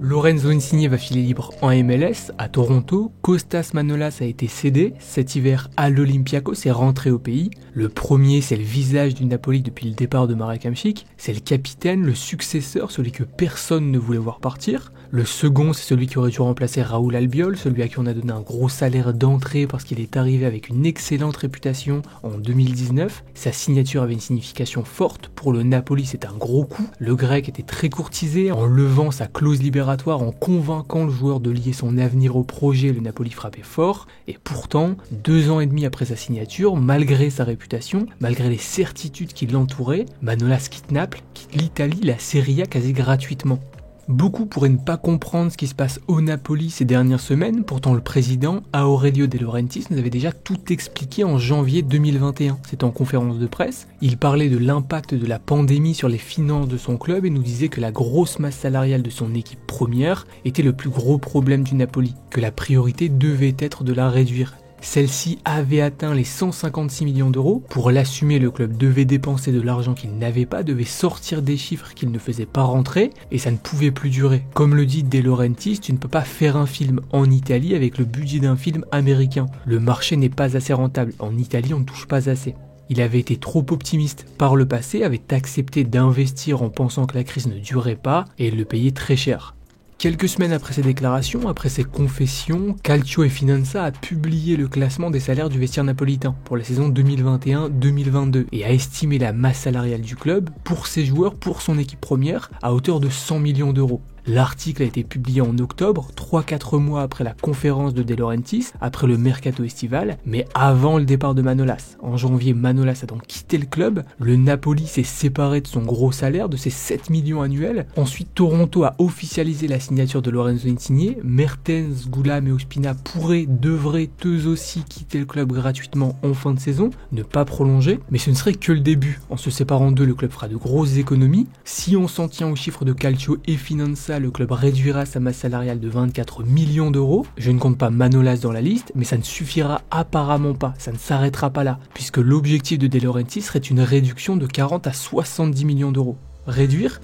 Lorenzo Insigne va filer libre en MLS à Toronto, Kostas Manolas a été cédé cet hiver à l'Olympiakos et rentré au pays. Le premier, c'est le visage du Napoli depuis le départ de Marek Hamšík, c'est le capitaine, le successeur, celui que personne ne voulait voir partir. Le second, c'est celui qui aurait dû remplacer Raúl Albiol, celui à qui on a donné un gros salaire d'entrée parce qu'il est arrivé avec une excellente réputation en 2019. Sa signature avait une signification forte, pour le Napoli c'est un gros coup. Le grec était très courtisé, en levant sa clause libératoire, en convainquant le joueur de lier son avenir au projet, le Napoli frappait fort. Et pourtant, 2 ans et demi après sa signature, malgré sa réputation, malgré les certitudes qui l'entouraient, Manolas quitte Naples, quitte l'Italie, la Serie A quasi gratuitement. Beaucoup pourraient ne pas comprendre ce qui se passe au Napoli ces dernières semaines, pourtant le président, Aurelio De Laurentiis, nous avait déjà tout expliqué en janvier 2021. C'était en conférence de presse, il parlait de l'impact de la pandémie sur les finances de son club et nous disait que la grosse masse salariale de son équipe première était le plus gros problème du Napoli, que la priorité devait être de la réduire. Celle-ci avait atteint les 156 millions d'euros. Pour l'assumer, le club devait dépenser de l'argent qu'il n'avait pas, devait sortir des chiffres qu'il ne faisait pas rentrer, et ça ne pouvait plus durer. Comme le dit De Laurentiis, tu ne peux pas faire un film en Italie avec le budget d'un film américain. Le marché n'est pas assez rentable. En Italie, on ne touche pas assez. Il avait été trop optimiste par le passé, avait accepté d'investir en pensant que la crise ne durerait pas, et le payait très cher. Quelques semaines après ces déclarations, après ces confessions, Calcio et Finanza a publié le classement des salaires du vestiaire napolitain pour la saison 2021-2022 et a estimé la masse salariale du club pour ses joueurs, pour son équipe première, à hauteur de 100 millions d'euros. L'article a été publié en octobre, 3-4 mois après la conférence de De Laurentiis, après le mercato estival, mais avant le départ de Manolas. En janvier, Manolas a donc quitté le club, le Napoli s'est séparé de son gros salaire, de ses 7 millions annuels. Ensuite, Toronto a officialisé la signature de Lorenzo Insigne, Mertens, Goulam et Ospina devraient eux aussi quitter le club gratuitement en fin de saison, ne pas prolonger, mais ce ne serait que le début. En se séparant d'eux, le club fera de grosses économies. Si on s'en tient aux chiffres de Calcio et Finanza, le club réduira sa masse salariale de 24 millions d'euros. Je ne compte pas Manolas dans la liste, mais ça ne suffira apparemment pas, ça ne s'arrêtera pas là, puisque l'objectif de De Laurentiis serait une réduction de 40 à 70 millions d'euros. Réduire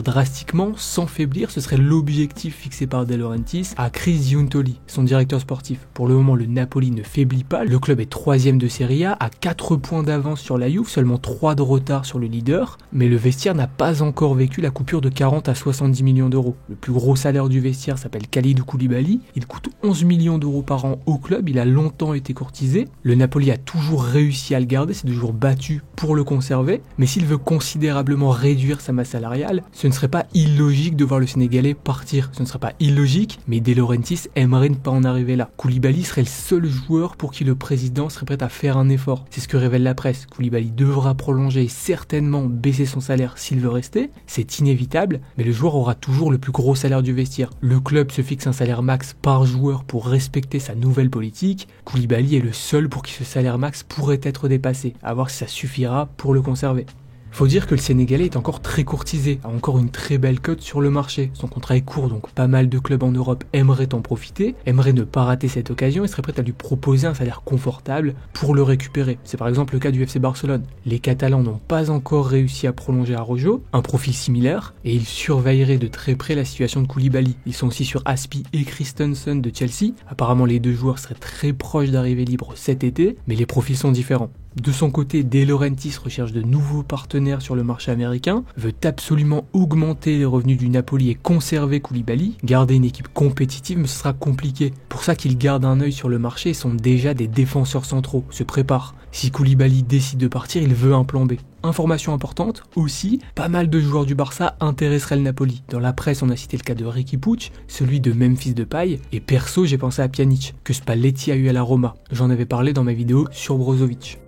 drastiquement, sans faiblir, ce serait l'objectif fixé par De Laurentiis à Chris Giuntoli, son directeur sportif. Pour le moment, le Napoli ne faiblit pas, le club est 3ème de Serie A, à 4 points d'avance sur la Juve, seulement 3 de retard sur le leader, mais le vestiaire n'a pas encore vécu la coupure de 40 à 70 millions d'euros. Le plus gros salaire du vestiaire s'appelle Kalidou Koulibaly, il coûte 11 millions d'euros par an au club, il a longtemps été courtisé, le Napoli a toujours réussi à le garder, s'est toujours battu pour le conserver, mais s'il veut considérablement réduire sa masse salariale, ce ne serait pas illogique de voir le Sénégalais partir. Ce ne serait pas illogique, mais De Laurentiis aimerait ne pas en arriver là. Koulibaly serait le seul joueur pour qui le président serait prêt à faire un effort. C'est ce que révèle la presse. Koulibaly devra prolonger et certainement baisser son salaire s'il veut rester. C'est inévitable, mais le joueur aura toujours le plus gros salaire du vestiaire. Le club se fixe un salaire max par joueur pour respecter sa nouvelle politique. Koulibaly est le seul pour qui ce salaire max pourrait être dépassé. À voir si ça suffira pour le conserver. Faut dire que le Sénégalais est encore très courtisé, a encore une très belle cote sur le marché. Son contrat est court, donc pas mal de clubs en Europe aimeraient en profiter, aimeraient ne pas rater cette occasion et seraient prêts à lui proposer un salaire confortable pour le récupérer. C'est par exemple le cas du FC Barcelone. Les Catalans n'ont pas encore réussi à prolonger Araujo, un profil similaire, et ils surveilleraient de très près la situation de Koulibaly. Ils sont aussi sur Aspi et Christensen de Chelsea. Apparemment les deux joueurs seraient très proches d'arriver libres cet été, mais les profils sont différents. De son côté, De Laurentiis recherche de nouveaux partenaires sur le marché américain, veut absolument augmenter les revenus du Napoli et conserver Koulibaly, garder une équipe compétitive, mais ce sera compliqué. Pour ça qu'il garde un œil sur le marché, sont déjà des défenseurs centraux, se préparent. Si Koulibaly décide de partir, il veut un plan B. Information importante, aussi, pas mal de joueurs du Barça intéresseraient le Napoli. Dans la presse, on a cité le cas de Riqui Puig, celui de Memphis Depay, et perso, j'ai pensé à Pjanic, que Spalletti a eu à la Roma. J'en avais parlé dans ma vidéo sur Brozovic.